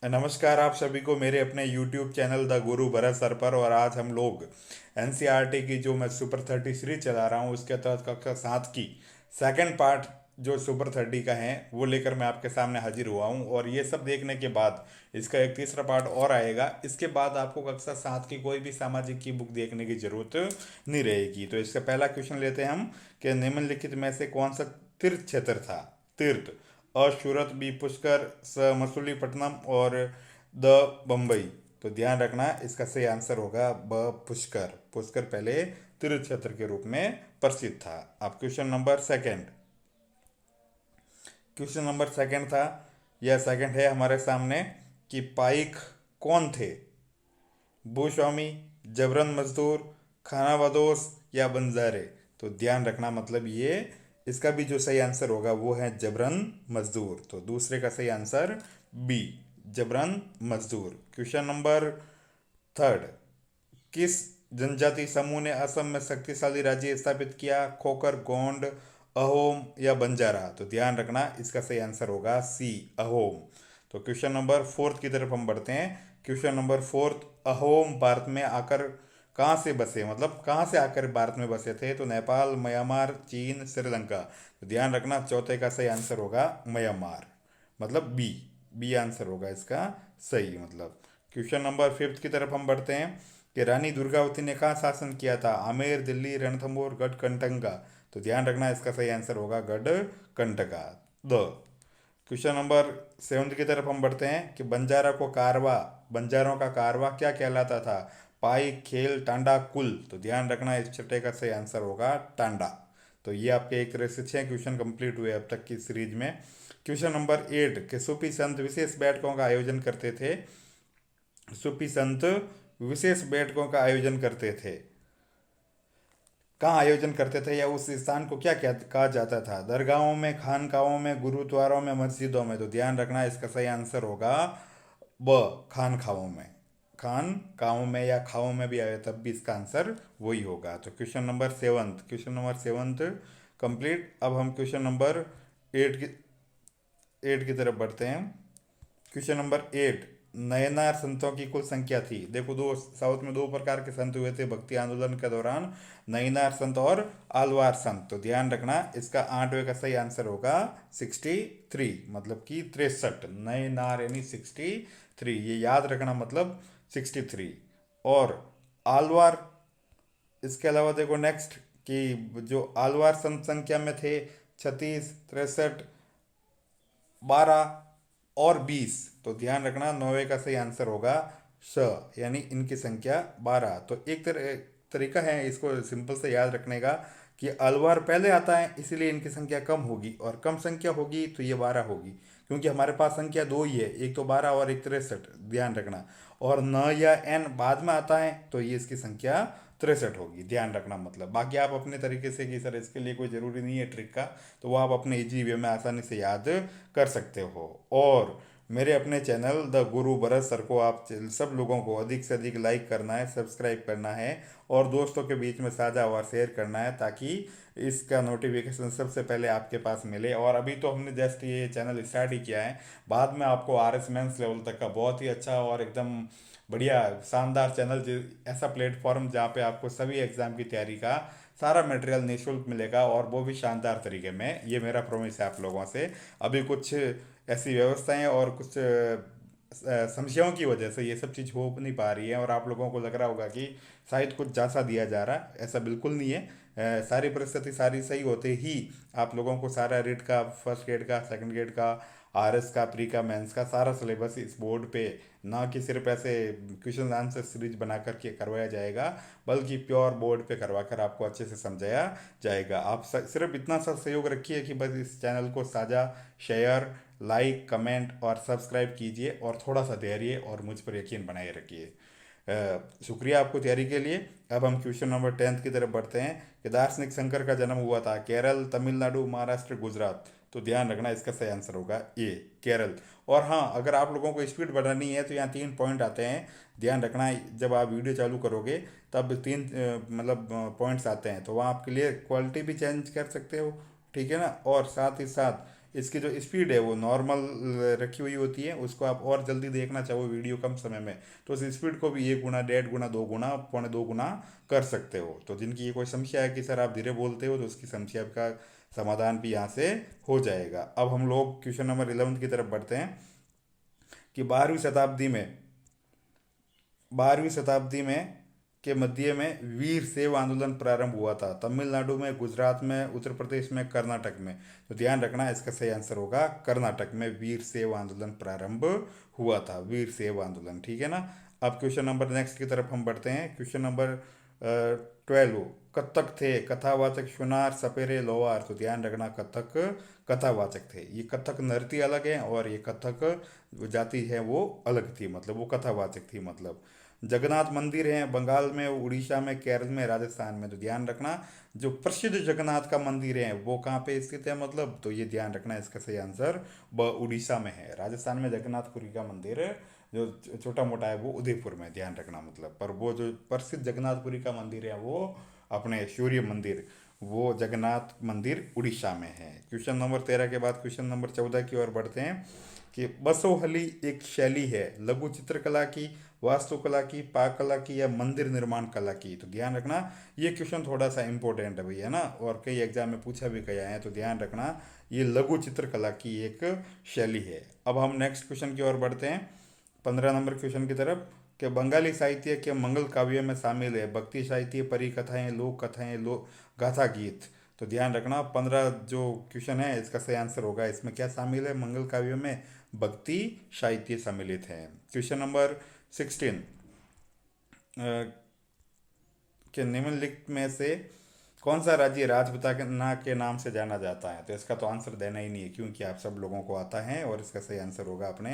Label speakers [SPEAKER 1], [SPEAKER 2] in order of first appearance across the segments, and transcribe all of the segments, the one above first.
[SPEAKER 1] नमस्कार आप सभी को मेरे अपने YouTube channel the Guru Bharat sir पर। और आज हम लोग एनसीईआरटी की जो मैं सुपर 30 सीरीज चला रहा हूँ उसके तहत कक्षा 7 की सेकंड पार्ट जो सुपर 30 का है वो लेकर मैं आपके सामने हाजिर हुआ हूँ। और ये सब देखने के बाद इसका एक तीसरा पार्ट और आएगा। इसके बाद आपको कक्षा 7 की कोई भी सामाजिक की बुक देखने की जरूरत नहीं रहेगी। तो इसका पहला क्वेश्चन लेते हैं हम कि निम्नलिखित में से कौन सा तीर्थ क्षेत्र था। तीर्थ सूरत, बी पुष्कर, स मसूलीपट्टनम और द बम्बई। तो ध्यान रखना इसका सही आंसर होगा ब पुष्कर। पुष्कर पहले तीर्थ क्षेत्र के रूप में प्रसिद्ध था। अब क्वेश्चन नंबर सेकंड था। यह सेकंड है हमारे सामने कि पाइक कौन थे। भूस्वामी, जबरन मजदूर, खानाबदोश या बंजारे। तो ध्यान रखना मतलब ये इसका भी जो सही आंसर होगा वो है जबरन मजदूर। तो दूसरे का सही आंसर बी जबरन मजदूर। क्वेश्चन नंबर थर्ड, किस जनजाति समूह ने असम में शक्तिशाली राज्य स्थापित किया। खोकर, गोंड, अहोम या बंजारा। तो ध्यान रखना इसका सही आंसर होगा सी अहोम। तो क्वेश्चन नंबर फोर्थ की तरफ हम बढ़ते हैं। Question number fourth, Ahom Bharat में आकर कहाँ से बसे, मतलब कहाँ से आकर भारत में बसे थे। तो नेपाल, म्यांमार, चीन, श्रीलंका। तो ध्यान रखना चौथे का सही आंसर होगा म्यांमार, मतलब बी। बी आंसर होगा इसका सही मतलब। क्वेश्चन नंबर फिफ्थ की तरफ हम बढ़ते हैं कि रानी दुर्गावती ने कहाँ शासन किया था। आमेर, दिल्ली, रणथंभौर, गढ़कंटका। तो ध्यान रखना इसका सही आंसर होगा गढ़कंटका। द क्वेश्चन नंबर सेवन्थ की तरफ हम बढ़ते हैं कि बंजारों का कारवा क्या कहलाता था। पाई, खेल, टांडा, कुल। तो ध्यान रखना इस छठे का सही आंसर होगा टांडा। तो ये आपके एक तरह से 6 क्वेश्चन कंप्लीट हुए अब तक की सीरीज में। क्वेश्चन नंबर 8 कि सूफी संत विशेष बैठकों का आयोजन करते थे। सूफी संत विशेष बैठकों का आयोजन करते थे, कहाँ आयोजन करते थे या उस स्थान को क्या क्या कहा जाता था। दरगाहों में, खानकाहों में, गुरुद्वारों में, मस्जिदों में। तो ध्यान रखना इसका सही आंसर होगा ब खानखाहों में। खानकाहों में या खाओं में भी आए तब भी इसका आंसर वही होगा। तो क्वेश्चन नंबर 7 कंप्लीट। अब हम क्वेश्चन नंबर एट की एट की तरफ बढ़ते हैं। क्वेश्चन नंबर 8, नयनार संतों की कुल संख्या थी। देखो दो साउथ में दो प्रकार के संत हुए थे भक्ति आंदोलन के दौरान, नयनार संत और आलवार संत। तो ध्यान रखना इसका 8वें का सही आंसर होगा 63, मतलब कि 63। नयनार यानी 63, ये याद रखना मतलब 63। और आलवार, इसके अलावा देखो नेक्स्ट कि जो आलवार संत संख्या में थे 36, 63, 12 और 20। तो ध्यान रखना 9वें का सही आंसर होगा स, यानी इनकी संख्या 12। तो एक तरीका है इसको सिंपल से याद रखने का कि अलवर पहले आता है इसलिए इनकी संख्या कम होगी, और कम संख्या होगी तो ये 12 होगी, क्योंकि हमारे पास संख्या दो ही है, एक तो 12 और एक 63। ध्यान रखना। और न या एन बाद में आता है तो ये इसकी संख्या 63 होगी। ध्यान रखना मतलब। बाकी आप अपने तरीके से कि सर इसके लिए कोई ज़रूरी नहीं है ट्रिक का, तो वो आप अपने इजी वे में आसानी से याद कर सकते हो। और मेरे अपने channel the Guru Bharat sir को आप सब लोगों को अधिक से अधिक लाइक करना है, सब्सक्राइब करना है और दोस्तों के बीच में साझा और शेयर करना है, ताकि इसका नोटिफिकेशन सबसे पहले आपके पास मिले। और अभी तो हमने जस्ट ये चैनल स्टार्ट ही किया है, बाद में आपको आर एस मेंस लेवल तक का बहुत ही अच्छा और एकदम बढ़िया शानदार चैनल, ऐसा प्लेटफॉर्म जहाँ पे आपको सभी एग्ज़ाम की तैयारी का सारा मटेरियल निःशुल्क मिलेगा और वो भी शानदार तरीके में। ये मेरा प्रॉमिस है आप लोगों से। अभी कुछ ऐसी व्यवस्थाएं और कुछ संशयों की वजह से ये सब चीज़ हो नहीं पा रही है, और आप लोगों को लग रहा होगा कि शायद कुछ ज़्यादा दिया जा रहा है। ऐसा बिल्कुल नहीं है। सारी परिस्थिति सारी सही होते ही आप लोगों को सारा रीट का, फर्स्ट ग्रेड का, सेकंड ग्रेड का, आरएस का, प्री का, मेंस का सारा सिलेबस इस बोर्ड पे ना कि सिर्फ ऐसे क्वेश्चन आंसर सीरीज बना करके करवाया जाएगा, बल्कि प्योर बोर्ड पे करवा कर आपको अच्छे से समझाया जाएगा। आप सिर्फ इतना सा सहयोग रखिए कि बस इस चैनल को साझा, शेयर, लाइक, कमेंट और सब्सक्राइब कीजिए, और थोड़ा सा धैर्य और मुझ पर यकीन बनाए रखिए। शुक्रिया आपको तैयारी के लिए। अब हम क्वेश्चन नंबर 10 की तरफ बढ़ते हैं कि दार्शनिक शंकर का जन्म हुआ था केरल, तमिलनाडु, महाराष्ट्र, गुजरात। तो ध्यान रखना इसका सही आंसर होगा ए केरल। और हाँ, अगर आप लोगों को स्पीड बढ़ानी है तो यहाँ 3 पॉइंट आते हैं। ध्यान रखना जब आप वीडियो चालू करोगे तब 3 मतलब पॉइंट्स आते हैं, तो वहाँ आप क्लियर क्वालिटी भी चेंज कर सकते हो, ठीक है ना। और साथ ही साथ इसकी जो स्पीड है वो नॉर्मल रखी हुई होती है, उसको आप और जल्दी देखना चाहो वीडियो कम समय में तो उस स्पीड को भी 1 गुना, 1.5 गुना, 2 गुना, 2.25 गुना कर सकते हो। तो जिनकी ये कोई समस्या है कि सर आप धीरे बोलते हो, तो उसकी समस्या का समाधान भी यहाँ से हो जाएगा। अब हम लोग क्वेश्चन नंबर 11 की तरफ बढ़ते हैं कि 12वीं शताब्दी में के मध्य में वीर शैव आंदोलन प्रारंभ हुआ था। तमिलनाडु में, गुजरात में, उत्तर प्रदेश में, कर्नाटक में। तो ध्यान रखना, इसका सही आंसर होगा कर्नाटक में वीर शैव आंदोलन प्रारंभ हुआ था, वीर शैव आंदोलन। ठीक है ना। अब क्वेश्चन नंबर नेक्स्ट की तरफ हम बढ़ते हैं। क्वेश्चन नंबर 12, कथक थे कथावाचक सुनार सपेरे लोहार। तो ध्यान रखना, कथक कथावाचक थे। ये कथक नृत्य अलग है और ये कथक जो जाति है वो अलग थी, मतलब वो कथावाचक थी। मतलब जगन्नाथ मंदिर है बंगाल में, उड़ीसा में, केरल में, राजस्थान में। तो ध्यान रखना, जो प्रसिद्ध जगन्नाथ का मंदिर है वो कहाँ पे स्थित है, मतलब तो ये ध्यान रखना, इसका सही आंसर उड़ीसा में है। राजस्थान में जगन्नाथपुरी का मंदिर जो छोटा मोटा है वो उदयपुर में, ध्यान रखना। मतलब पर वो जो प्रसिद्ध जगन्नाथपुरी का मंदिर है वो अपने सूर्य मंदिर, वो जगन्नाथ मंदिर उड़ीसा में है। क्वेश्चन नंबर 13 के बाद क्वेश्चन नंबर 14 की ओर बढ़ते हैं कि बसोहली एक शैली है लघु चित्रकला की, वास्तुकला की, पाक कला की या मंदिर निर्माण कला की। तो ध्यान रखना, ये क्वेश्चन थोड़ा सा इंपॉर्टेंट है भैया ना, और कई एग्जाम में पूछा भी गया है। तो ध्यान रखना, ये लघु चित्रकला की एक शैली है। अब हम नेक्स्ट क्वेश्चन की ओर बढ़ते हैं, 15 नंबर क्वेश्चन की तरफ कि बंगाली साहित्य के मंगल काव्यों में शामिल है भक्ति साहित्य, परी कथाएं, लोक कथाएं, लोक गाथा गीत। तो ध्यान रखना, 15 जो क्वेश्चन है इसका सही आंसर होगा, इसमें क्या शामिल है, मंगल काव्यों में भक्ति साहित्य सम्मिलित है। क्वेश्चन नंबर 16 के निम्नलिखित में से कौन सा राज्य राजपूताना के नाम से जाना जाता है। तो इसका तो आंसर देना ही नहीं है क्योंकि आप सब लोगों को आता है, और इसका सही आंसर होगा अपने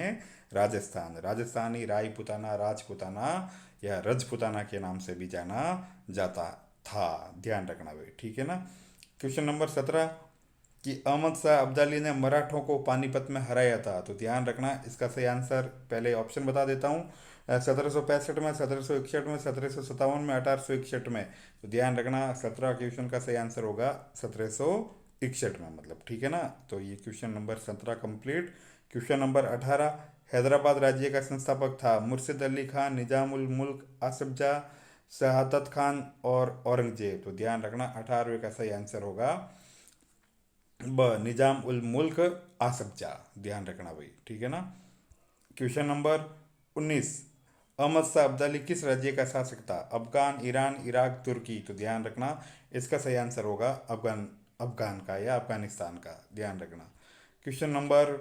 [SPEAKER 1] राजस्थान। राजस्थानी रायपुताना, राजपुताना या रजपुताना के नाम से भी जाना जाता था, ध्यान रखना भाई। ठीक है ना। क्वेश्चन नंबर 17 कि अहमद शाह अब्दाली ने मराठों को पानीपत में हराया था। तो ध्यान रखना, इसका सही आंसर पहले ऑप्शन बता देता हूँ, 1765 में, 1761 में, 1757 में, 1861 में। तो ध्यान रखना, 17 क्वेश्चन का सही आंसर होगा 1761 में, मतलब ठीक है ना। तो ये question number 17 complete. Question number 18, Hyderabad राज्य का संस्थापक था मुर्शिद अली खान, निजाम उल मुल्क, आसफ जाह, शहादत खान और औरंगजेब। तो ध्यान रखना, 18वें का सही आंसर होगा निजाम उल मुल्क आसफ जाह, ध्यान रखना भाई। ठीक है ना। क्वेश्चन नंबर 19, अहमद शाह अब्दाली किस राज्य का शासक था, अफगान, ईरान, इराक, तुर्की। तो ध्यान रखना, इसका सही आंसर होगा अफगान, अफगान का या अफगानिस्तान का, ध्यान रखना। क्वेश्चन नंबर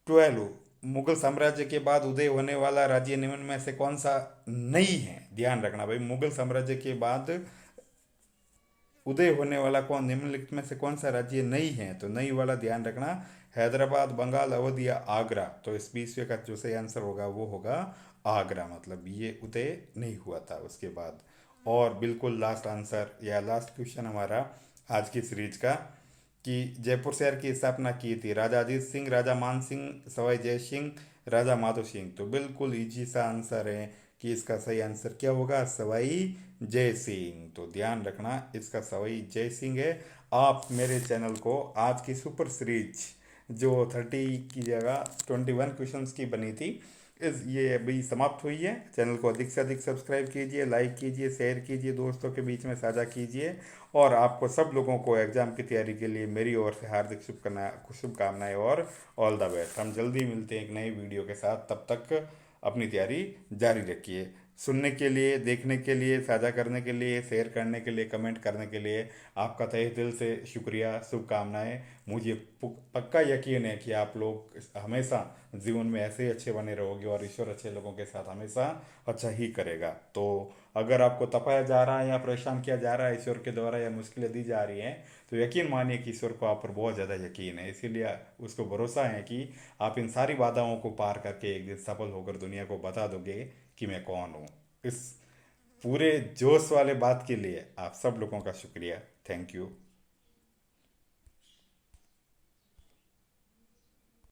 [SPEAKER 1] 12, मुगल साम्राज्य के बाद उदय होने वाला राज्य निम्न में से कौन सा नहीं है। ध्यान रखना भाई, मुगल साम्राज्य के बाद उदय होने वाला कौन, निम्नलिखित में से कौन सा राज्य नहीं है। तो नहीं वाला ध्यान रखना, हैदराबाद, बंगाल, अवध या आगरा। तो इस 20वें का जो सही आंसर होगा वो होगा आगरा, मतलब ये उदय नहीं हुआ था उसके बाद। और बिल्कुल लास्ट आंसर या लास्ट क्वेश्चन हमारा आज की सीरीज का कि जयपुर शहर की स्थापना की थी राजा अजीत सिंह, राजा मान सिंह, सवाई जय सिंह, राजा माधो सिंह। तो बिल्कुल इजी सा आंसर है कि इसका सही आंसर क्या होगा, सवाई जय सिंह। तो ध्यान रखना, इसका सवाई जय सिंह है। आप मेरे चैनल को आज की सुपर सीरीज जो 30 की जगह 21 क्वेश्चंस की बनी थी, ये अभी समाप्त हुई है। चैनल को अधिक से अधिक सब्सक्राइब कीजिए, लाइक कीजिए, शेयर कीजिए, दोस्तों के बीच में साझा कीजिए। और आपको सब लोगों को एग्ज़ाम की तैयारी के लिए मेरी ओर से हार्दिक शुभकामनाएं और ऑल द बेस्ट। हम जल्दी मिलते हैं एक नई वीडियो के साथ, तब तक अपनी तैयारी जारी रखिए। सुनने के लिए, देखने के लिए, साझा करने के लिए, शेयर करने के लिए, कमेंट करने के लिए आपका तहे दिल से शुक्रिया, शुभकामनाएं। मुझे पक्का यकीन है कि आप लोग हमेशा जीवन में ऐसे ही अच्छे बने रहोगे और ईश्वर अच्छे लोगों के साथ हमेशा अच्छा ही करेगा। तो अगर आपको तपाया जा रहा है या परेशान किया जा रहा है ईश्वर के द्वारा या मुश्किलें दी जा रही हैं, तो यकीन मानिए कि ईश्वर को आप पर बहुत ज़्यादा यकीन है, इसीलिए उसको भरोसा है कि आप इन सारी बाधाओं को पार करके एक दिन सफल होकर दुनिया को बता दोगे कि मैं कौन हूँ। इस पूरे जोश वाले बात के लिए आप सब लोगों का शुक्रिया। Thank you.